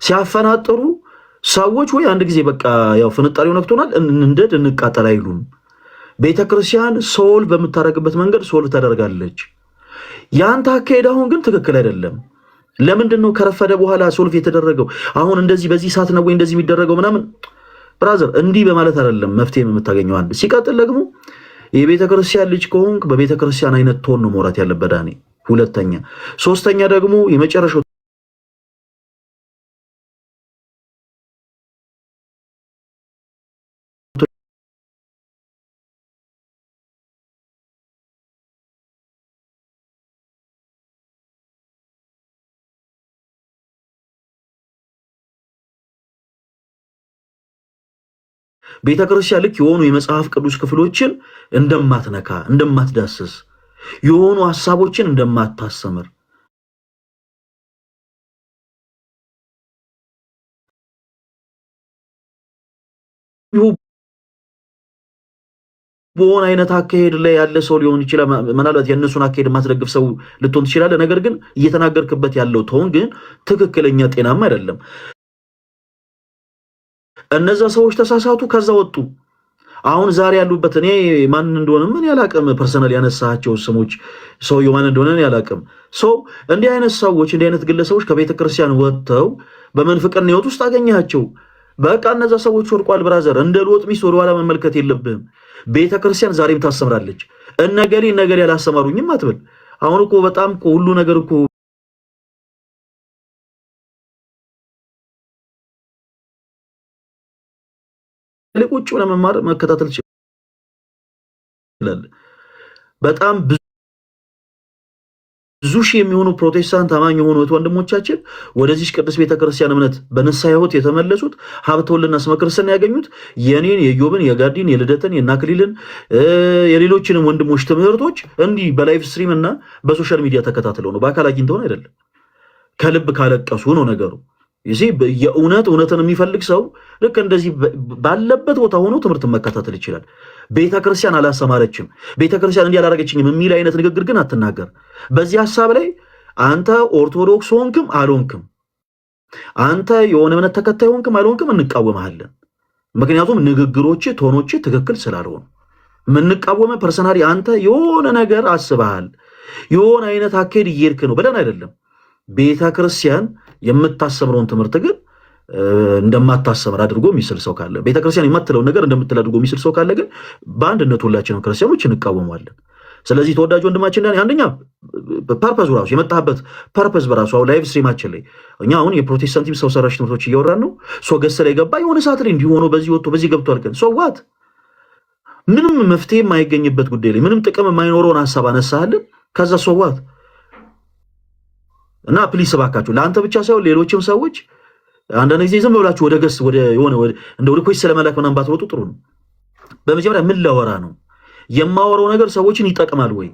ሲያፈናጥሩ ሰዎች ወይ አንድ ጊዜ በቃ ያው ፍንጣሪው ነክቶናል እንደድ እንቃጠል አይሉም። ቤተ ክርስቲያን ሶል በምታደርግበት መንገድ ሶል ታደርጋለች። ያንተ አካሄድ አሁን ግን ትክክል አይደለም። ለምንድን ነው ከረፈደ በኋላ ሶልቭ የተደረገው? አሁን እንደዚህ በዚህ ሰዓት ነው ወይ እንደዚህ የሚደረገው ምናምን? ብራዘር እንዲህ በማለት አይደለም መፍትሄ የምታገኘው። አንድ ሲቀጥል ደግሞ የቤተ ክርስቲያን ልጅ ከሆንክ በቤተ ክርስቲያን አይነት ቶን ነው መውራት ያለበት ዳኒ። ሁለተኛ ሶስተኛ ደግሞ የመጨረሻው ቤተ ክርስቲያን ልክ የሆኑ የመጽሐፍ ቅዱስ ክፍሎችን እንደማትነካ እንደማትዳስስ የሆኑ ሐሳቦችን እንደማታሰምር በሆነ አይነት አካሄድ ላይ ያለ ሰው ሊሆን ይችላል። ምናልባት የእነሱን አካሄድ ማስደግፍ ሰው ልትሆን ትችላለህ። ነገር ግን እየተናገርክበት ያለው ተውን ግን ትክክለኛ ጤናማ አይደለም። እነዛ ሰዎች ተሳሳቱ፣ ከዛ ወጡ። አሁን ዛሬ ያሉበት እኔ ማን እንደሆነ ምን ያላቅም ፐርሰናል ያነሳቸው ስሞች ሰውየው ማን እንደሆነ ያላቅም። ሰው እንዲህ አይነት ሰዎች እንዲህ አይነት ግለሰቦች ከቤተ ክርስቲያን ወጥተው በመንፍቅና ሕይወት ውስጥ አገኛቸው። በቃ እነዛ ሰዎች ወርቋል። ብራዘር እንደ ሎጥ ሚስት ወደ ኋላ መመልከት የለብህም። ቤተ ክርስቲያን ዛሬም ታሰምራለች። እነገሌ ያላሰማሩኝም አትበል። አሁን እኮ በጣም እኮ ሁሉ ነገር እኮ ቁጭ ብለህ መማር መከታተል ትችላለህ። በጣም ብዙ ሺህ የሚሆኑ ፕሮቴስታንት አማኝ የሆኑ ወንድሞቻችን ወደዚህ ቅዱስ ቤተክርስቲያን እምነት በንስሐ ሕይወት የተመለሱት ሀብተ ወልድና ስመ ክርስትና ያገኙት የኔን የዮብን የጋዲን የልደትን የናክሊልን የሌሎችንም ወንድሞች ትምህርቶች እንዲህ በላይቭ ስትሪም እና በሶሻል ሚዲያ ተከታትለው ነው። በአካል አግኝተውን አይደለም። ከልብ ካለቀሱ ነው ነገሩ። ይሄ እውነትን የሚፈልግ ሰው ልክ እንደዚህ ባለበት ቦታ ሆኖ ትምህርትን መከታተል ይችላል። ቤተክርስቲያን አላሰማረችም፣ ቤተክርስቲያን እንዲህ አላደረገችኝም የሚል አይነት ንግግር ግን አትናገር። በዚህ ሐሳብ ላይ አንተ ኦርቶዶክስ ሆንክም አልሆንክም፣ አንተ የሆነ እምነት ተከታይ ሆንክም አልሆንክም እንቃወምሃለን። ምክንያቱም ንግግሮች ቶኖች ትክክል ስላልሆኑ የምንቃወመ ፐርሰናሊ አንተ የሆነ ነገር አስበሃል፣ የሆነ አይነት አካሄድ እየሄድክ ነው ብለን አይደለም። ቤተክርስቲያን የምታሰምረውን ትምህርት ግን እንደማታሰምር አድርጎ የሚስል ሰው ካለ ቤተክርስቲያን የማትለውን ነገር እንደምትል አድርጎ የሚስል ሰው ካለ ግን በአንድነት ሁላችንም ክርስቲያኖች እንቃወማለን። ስለዚህ ተወዳጅ ወንድማችን አንደኛ ፐርፐዝ ራሱ የመጣበት ፐርፐዝ በራሱ አሁን ላይቭ ስትሪማችን ላይ እኛ አሁን የፕሮቴስታንቲዝም ሰው ሰራሽ ትምህርቶች እያወራን ነው። ሰው ገሰ ላይ ገባ የሆነ ሰዓት ላይ እንዲሆኑ በዚህ ወጥቶ በዚህ ገብቷል። ግን ሰው ዋት ምንም መፍትሄ የማይገኝበት ጉዳይ ላይ ምንም ጥቅም የማይኖረውን ሐሳብ አነሳለን። ከዛ ሰው ዋት እና ፕሊስ እባካችሁ ለአንተ ብቻ ሳይሆን ሌሎችም ሰዎች አንዳንድ ጊዜ ዝም ብላችሁ ወደ ገስ ወደ የሆነ እንደ ወደ ኮይስ ስለመላክ ምናምን ባትወጡ ጥሩ ነው። በመጀመሪያ ምን ላወራ ነው? የማወራው ነገር ሰዎችን ይጠቅማል ወይ?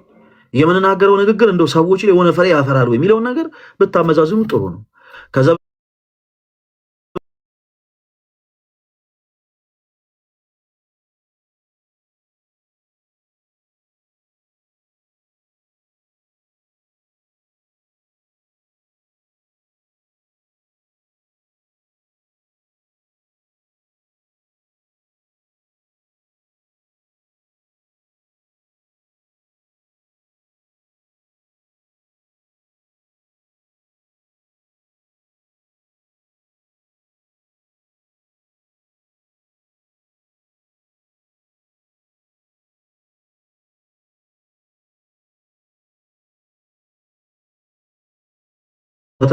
የምንናገረው ንግግር እንደው ሰዎች ላይ የሆነ ፍሬ ያፈራል ወይ የሚለውን ነገር ብታመዛዝኑ ጥሩ ነው። ከዛ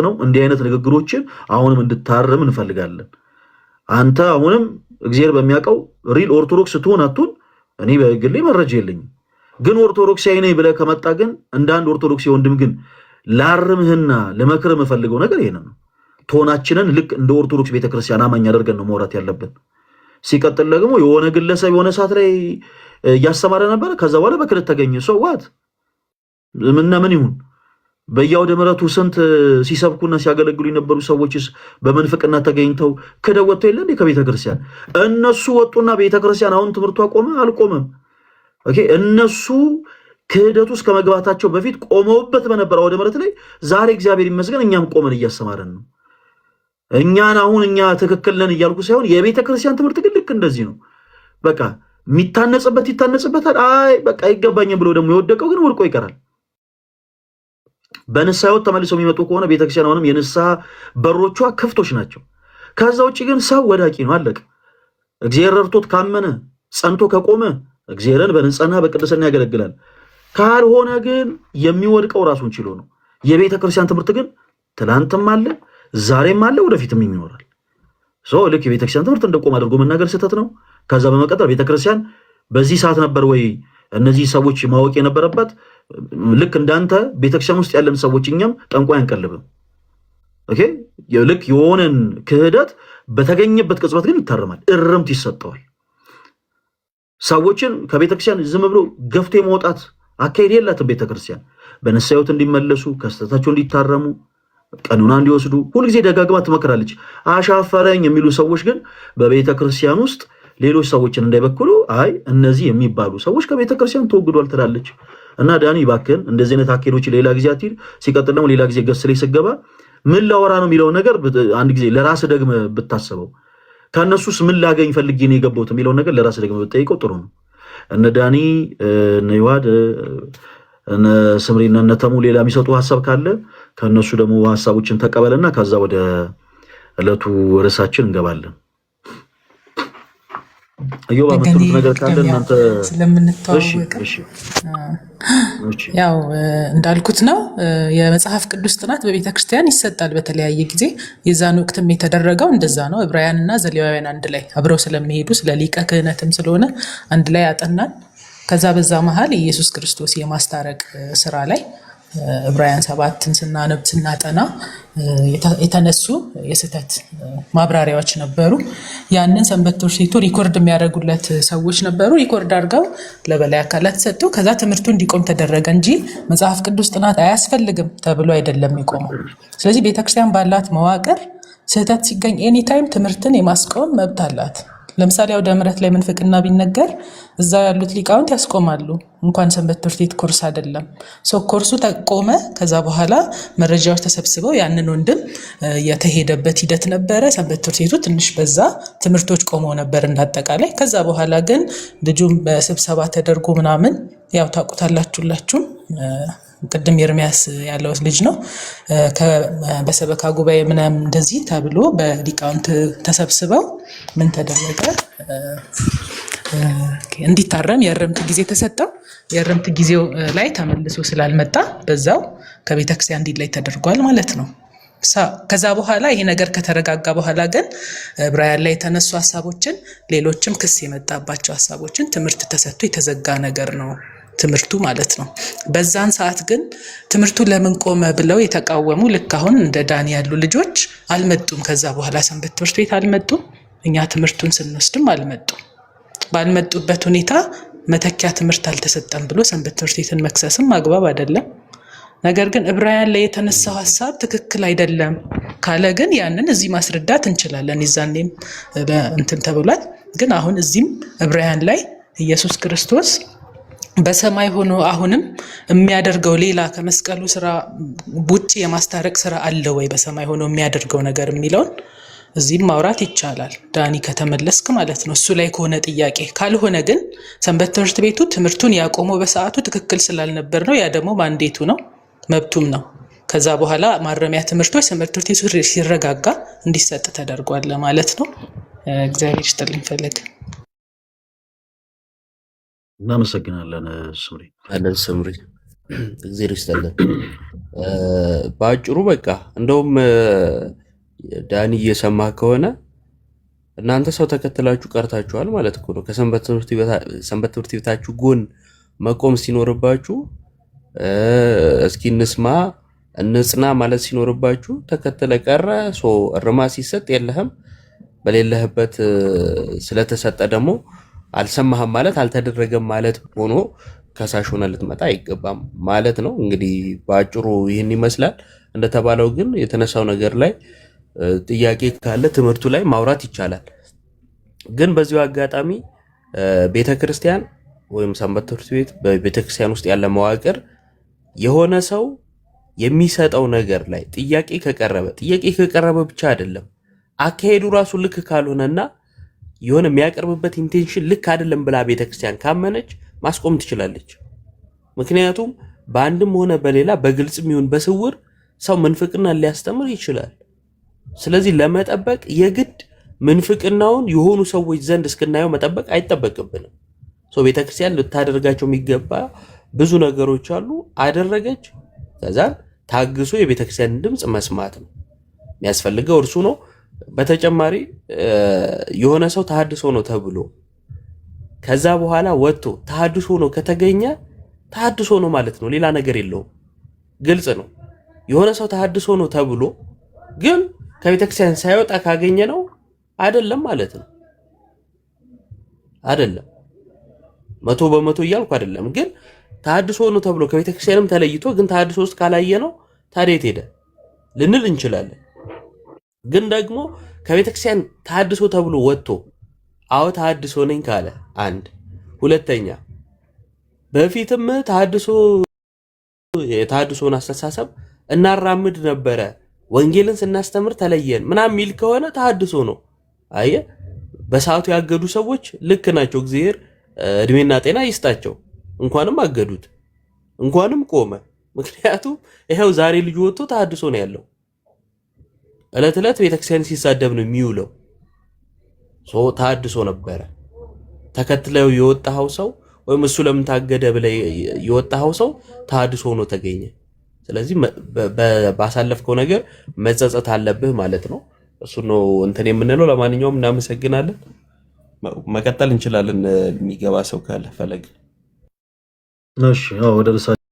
ነው። እንዲህ አይነት ንግግሮችን አሁንም እንድታርም እንፈልጋለን። አንተ አሁንም እግዚአብሔር በሚያውቀው ሪል ኦርቶዶክስ ትሁን አትሁን እኔ በግሌ መረጃ የለኝም። ግን ኦርቶዶክሳዊ ነኝ ብለህ ከመጣ ግን እንደ አንድ ኦርቶዶክስ ወንድም ግን ላርምህና ለመክርህ የምፈልገው ነገር ይሄንን ነው። ቶናችንን ልክ እንደ ኦርቶዶክስ ቤተክርስቲያን አማኝ አድርገን ነው ማውራት ያለብን። ሲቀጥል ደግሞ የሆነ ግለሰብ የሆነ ሰዓት ላይ እያስተማረ ነበር፣ ከዛ በኋላ በክህደት ተገኘ። ሰው ዋት ምንና ምን ይሁን? በየአውደ ምሕረቱ ስንት ሲሰብኩና ሲያገለግሉ የነበሩ ሰዎችስ በመንፍቅና ተገኝተው ክደው ወጥተው የለ እንዴ ከቤተክርስቲያን? እነሱ ወጡና ቤተክርስቲያን አሁን ትምህርቱ አቆመ አልቆመም? ኦኬ እነሱ ክህደቱ ውስጥ ከመግባታቸው በፊት ቆመውበት በነበረ አውደ ምሕረት ላይ ዛሬ እግዚአብሔር ይመስገን እኛም ቆመን እያስተማረን ነው። እኛን አሁን እኛ ትክክል ነን እያልኩ ሳይሆን የቤተክርስቲያን ትምህርት ግን ልክ እንደዚህ ነው። በቃ የሚታነጽበት ይታነጽበታል። አይ በቃ አይገባኝም ብሎ ደግሞ የወደቀው ግን ወድቆ ይቀራል። በንስሐ ሕይወት ተመልሰው የሚመጡ ከሆነ ቤተክርስቲያን አሁንም የንስሐ በሮቿ ክፍቶች ናቸው። ከዛ ውጭ ግን ሰው ወዳቂ ነው፣ አለቀ። እግዚአብሔር ረድቶት ካመነ ጸንቶ ከቆመ እግዚአብሔርን በንጽህና በቅድስና ያገለግላል። ካልሆነ ግን የሚወድቀው ራሱን ችሎ ነው። የቤተክርስቲያን ትምህርት ግን ትላንትም አለ ዛሬም አለ ወደፊትም ይኖራል። ልክ የቤተክርስቲያን ትምህርት እንደቆም አድርጎ መናገር ስህተት ነው። ከዛ በመቀጠል ቤተክርስቲያን በዚህ ሰዓት ነበር ወይ እነዚህ ሰዎች ማወቅ የነበረበት? ልክ እንዳንተ ቤተክርስቲያን ውስጥ ያለን ሰዎች እኛም ጠንቋይ አንቀልብም። ኦኬ ልክ የሆነን ክህደት በተገኘበት ቅጽበት ግን ይታረማል፣ እርምት ይሰጠዋል። ሰዎችን ከቤተክርስቲያን ዝም ብሎ ገፍቶ የመውጣት አካሄድ የላትም። ቤተክርስቲያን በንስሐ ሕይወት እንዲመለሱ ከስተታቸው እንዲታረሙ ቀኑና እንዲወስዱ ሁልጊዜ ደጋግማ ትመክራለች። አሻፈረኝ የሚሉ ሰዎች ግን በቤተክርስቲያን ውስጥ ሌሎች ሰዎችን እንዳይበክሉ አይ እነዚህ የሚባሉ ሰዎች ከቤተክርስቲያን ተወግዷል ትላለች። እና ዳኒ እባክህን እንደዚህ አይነት አካሄዶች ሌላ ጊዜ አትሂድ። ሲቀጥል ደግሞ ሌላ ጊዜ ገስ ላይ ስገባ ምን ላወራ ነው የሚለውን ነገር አንድ ጊዜ ለራስ ደግመህ ብታስበው፣ ከእነሱስ ምን ላገኝ ፈልጌ ነው የገባሁት የሚለውን ነገር ለራስ ደግመህ ብትጠይቀው ጥሩ ነው። እነ ዳኒ እነ ይዋድ እነ ስምሪና እነ ተሙ ሌላ የሚሰጡ ሀሳብ ካለ ከእነሱ ደግሞ ሀሳቦችን ተቀበልና ከዛ ወደ ዕለቱ ርዕሳችን እንገባለን። አዩባ የምትሉት ነገር ካለ እናንተ ስለምንተዋወቅ ያው እንዳልኩት ነው። የመጽሐፍ ቅዱስ ጥናት በቤተክርስቲያን ይሰጣል በተለያየ ጊዜ። የዛን ወቅትም የተደረገው እንደዛ ነው። ዕብራውያንና ዘሌዋውያን አንድ ላይ አብረው ስለሚሄዱ ስለ ሊቀ ክህነትም ስለሆነ አንድ ላይ ያጠናን። ከዛ በዛ መሃል የኢየሱስ ክርስቶስ የማስታረቅ ስራ ላይ ዕብራውያን 7ን ስናጠና የተነሱ የስህተት ማብራሪያዎች ነበሩ። ያንን ሰንበት ትምህርት ቤቱ ሪኮርድ የሚያደርጉለት ሰዎች ነበሩ። ሪኮርድ አድርገው ለበላይ አካላት ሰጡ። ከዛ ትምህርቱ እንዲቆም ተደረገ እንጂ መጽሐፍ ቅዱስ ጥናት አያስፈልግም ተብሎ አይደለም የቆመው። ስለዚህ ቤተክርስቲያን ባላት መዋቅር ስህተት ሲገኝ ኤኒታይም ትምህርትን የማስቆም መብት አላት። ለምሳሌ አውደ ምሕረት ላይ ምንፍቅና ቢነገር እዛ ያሉት ሊቃውንት ያስቆማሉ። እንኳን ሰንበት ትምህርት ቤት ኮርስ አይደለም ኮርሱ ተቆመ። ከዛ በኋላ መረጃዎች ተሰብስበው ያንን ወንድም የተሄደበት ሂደት ነበረ። ሰንበት ትምህርት ቤቱ ትንሽ በዛ ትምህርቶች ቆመው ነበር እንዳጠቃላይ። ከዛ በኋላ ግን ልጁም በስብሰባ ተደርጎ ምናምን ያው ታውቁታላችሁላችሁም ቅድም ኤርሚያስ ያለው ልጅ ነው። በሰበካ ጉባኤ ምናምን እንደዚህ ተብሎ በሊቃውንት ተሰብስበው ምን ተደረገ? እንዲታረም የእርምት ጊዜ ተሰጠው። የእርምት ጊዜው ላይ ተመልሶ ስላልመጣ በዛው ከቤተክርስቲያን እንዲለይ ተደርጓል ማለት ነው። ከዛ በኋላ ይሄ ነገር ከተረጋጋ በኋላ ግን ዕብራውያን ላይ የተነሱ ሀሳቦችን ሌሎችም ክስ የመጣባቸው ሀሳቦችን ትምህርት ተሰጥቶ የተዘጋ ነገር ነው ትምህርቱ ማለት ነው። በዛን ሰዓት ግን ትምህርቱ ለምን ቆመ ብለው የተቃወሙ ልክ አሁን እንደ ዳኒ ያሉ ልጆች አልመጡም። ከዛ በኋላ ሰንበት ትምህርት ቤት አልመጡም። እኛ ትምህርቱን ስንወስድም አልመጡም። ባልመጡበት ሁኔታ መተኪያ ትምህርት አልተሰጠም ብሎ ሰንበት ትምህርት ቤትን መክሰስም አግባብ አይደለም። ነገር ግን ዕብራውያን ላይ የተነሳው ሀሳብ ትክክል አይደለም ካለ ግን ያንን እዚህ ማስረዳት እንችላለን። ይዛኔም እንትን ተብሏል። ግን አሁን እዚህም ዕብራውያን ላይ ኢየሱስ ክርስቶስ በሰማይ ሆኖ አሁንም የሚያደርገው ሌላ ከመስቀሉ ስራ ውጪ የማስታረቅ ስራ አለ ወይ? በሰማይ ሆኖ የሚያደርገው ነገር የሚለውን እዚህም ማውራት ይቻላል። ዳኒ ከተመለስክ ማለት ነው። እሱ ላይ ከሆነ ጥያቄ ካልሆነ ግን ሰንበት ትምህርት ቤቱ ትምህርቱን ያቆመው በሰዓቱ ትክክል ስላልነበር ነው። ያ ደግሞ ማንዴቱ ነው፣ መብቱም ነው። ከዛ በኋላ ማረሚያ ትምህርቶች ሰንበት ትምህርት ቤቱ ሲረጋጋ እንዲሰጥ ተደርጓል ማለት ነው። እግዚአብሔር ይስጥልኝ። ፈለገ እናመሰግናለን። ስምሪ አለን ስምሪ እግዚአብሔር ይስጥልን። በአጭሩ በቃ እንደውም ዳኒ እየሰማ ከሆነ እናንተ ሰው ተከትላችሁ ቀርታችኋል ማለት እኮ ነው። ከሰንበት ትምህርት ቤታችሁ ጎን መቆም ሲኖርባችሁ እስኪ እንስማ እንጽና ማለት ሲኖርባችሁ ተከተለ ቀረ። እርማ ሲሰጥ የለህም፣ በሌለህበት ስለተሰጠ ደግሞ አልሰማህም ማለት አልተደረገም ማለት ሆኖ ከሳሽ ሆነ ልትመጣ አይገባም ማለት ነው። እንግዲህ በአጭሩ ይህን ይመስላል። እንደተባለው ግን የተነሳው ነገር ላይ ጥያቄ ካለ ትምህርቱ ላይ ማውራት ይቻላል። ግን በዚሁ አጋጣሚ ቤተክርስቲያን ወይም ሰንበት ትምህርት ቤት በቤተክርስቲያን ውስጥ ያለ መዋቅር የሆነ ሰው የሚሰጠው ነገር ላይ ጥያቄ ከቀረበ ብቻ አይደለም አካሄዱ ራሱ ልክ ካልሆነና የሆነ የሚያቀርብበት ኢንቴንሽን ልክ አይደለም ብላ ቤተክርስቲያን ካመነች ማስቆም ትችላለች። ምክንያቱም በአንድም ሆነ በሌላ በግልጽም ይሁን በስውር ሰው ምንፍቅና ሊያስተምር ይችላል። ስለዚህ ለመጠበቅ የግድ ምንፍቅናውን የሆኑ ሰዎች ዘንድ እስክናየው መጠበቅ አይጠበቅብንም። ቤተክርስቲያን ልታደርጋቸው የሚገባ ብዙ ነገሮች አሉ። አደረገች። ከዛን ታግሶ የቤተክርስቲያን ድምፅ መስማት ነው የሚያስፈልገው፣ እርሱ ነው። በተጨማሪ የሆነ ሰው ተሐድሶ ነው ተብሎ ከዛ በኋላ ወጥቶ ተሐድሶ ነው ከተገኘ ተሐድሶ ነው ማለት ነው፣ ሌላ ነገር የለውም። ግልጽ ነው። የሆነ ሰው ተሐድሶ ነው ተብሎ ግን ከቤተክርስቲያን ሳይወጣ ካገኘ ነው አይደለም ማለት ነው። አይደለም 100% እያልኩ አይደለም፣ ግን ተሐድሶ ነው ተብሎ ከቤተክርስቲያንም ተለይቶ ግን ተሐድሶ ውስጥ ካላየ ነው ታዲያ የት ሄደ ልንል እንችላለን። ግን ደግሞ ከቤተክርስቲያን ተሐድሶ ተብሎ ወጥቶ አዎ ተሐድሶ ነኝ ካለ አንድ፣ ሁለተኛ በፊትም የተሐድሶን አስተሳሰብ እናራምድ ነበረ ወንጌልን ስናስተምር ተለየን ምናምን ሚል ከሆነ ተሐድሶ ነው። አየ በሰዓቱ ያገዱ ሰዎች ልክ ናቸው። እግዚአብሔር እድሜና ጤና ይስጣቸው። እንኳንም አገዱት፣ እንኳንም ቆመ። ምክንያቱም ይሄው ዛሬ ልጁ ወጥቶ ተሐድሶ ነው ያለው። ዕለት ዕለት ቤተክርስቲያን ሲሳደብ ነው የሚውለው። ተሐድሶ ነበረ። ተከትለው የወጣው ሰው ወይም እሱ ለምን ታገደ ብለህ የወጣው ሰው ተሐድሶ ሆኖ ተገኘ። ስለዚህ ባሳለፍከው ነገር መጸጸት አለብህ ማለት ነው። እሱ ነው እንትን የምንለው። ለማንኛውም እናመሰግናለን። መቀጠል እንችላለን። የሚገባ ሰው ካለ ፈለግ። እሺ፣ ወደ